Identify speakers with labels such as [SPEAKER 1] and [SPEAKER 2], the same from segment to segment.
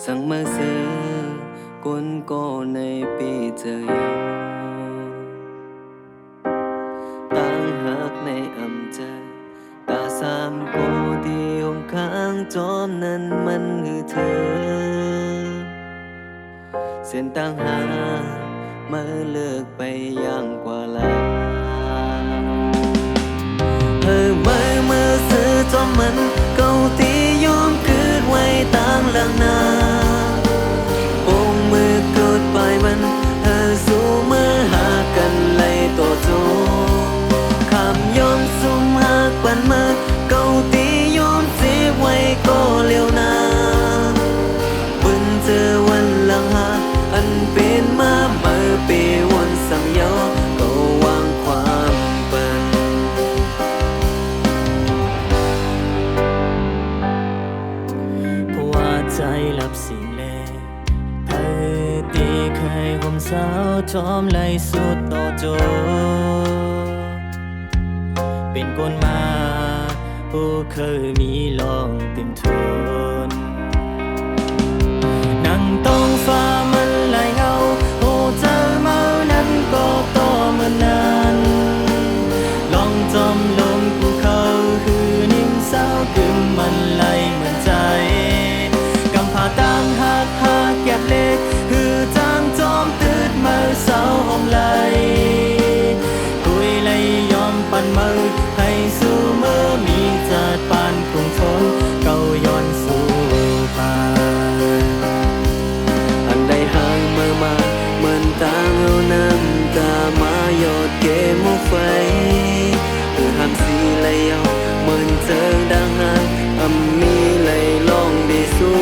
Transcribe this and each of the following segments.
[SPEAKER 1] สั่งมาซื้อกุนโกในปีเจยตั้งหักในอำเจอตาสามโกที่ห้องข้างจอมนั้นมันคือเธอเส้นต่างหามาเลิกไปอย่างกว่าลามือซื้อจอมมันเก่าที่ยอมคืนไว้ต่างหลังนาโอ้มือเกิดไปมันสู้มือหากันไล่ต่อโจคำยอมซุ่มหากปันมาเก่าที่ยอมเสียไว้ก็เลี้ยวนาบึนเจอวันหลังหาอันเป็นมาเมื่อปีวันสังยอก็วางความเป็นเพราะว่าใจรับสิ่งเลเธอตีเคยห่มสาวจอมไล่สุดต่อโจเป็นคนมาผู้เคยมีลองเต็มทนนั่งต้องฟ้ามันไหลเงาโอ้เจอเมานั้นก็ต่อเมื่อนั้นลองจอมลมภูเขาคือนิ่มเศร้ากึ่มมันไหลเหมือนใจกำพาต่างหักแก็บเล็กคือจางจอมตืดมือเศร้าหอมไหลคุยเลยยอมปั่นมือให้สู้เมื่อมีจัดปานกรุงทนเก่าย้อนสู่ป่าอันใดห่างเมื่อมาเหมือนต่างเอาน้ำตามายอดเกมไฟคือห้ามสีเลยเอาเหมือนเจิงดังห่างมีเลยลองดีสู้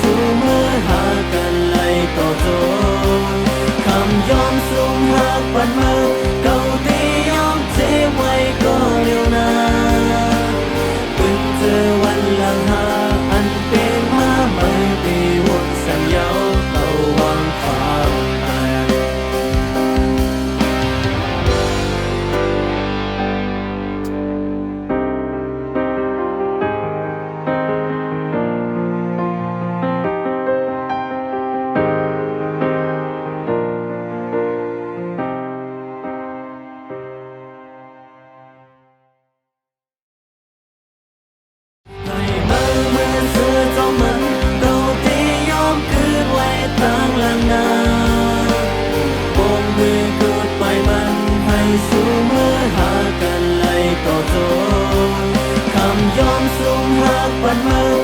[SPEAKER 1] สู้เมื่อหากันไล่ต่อโจคำยอมสูงหักปันมือเก่าที่ยอมเจ็บไว้ก็เร็วนาเพิ่งเจอวันหลังหาอันเป็นมาเมื่อปีวนสัญญาเอาวางความหมายสู้เมื่อหากันไล่ต่อโจคำยอมสูงหักปันมือ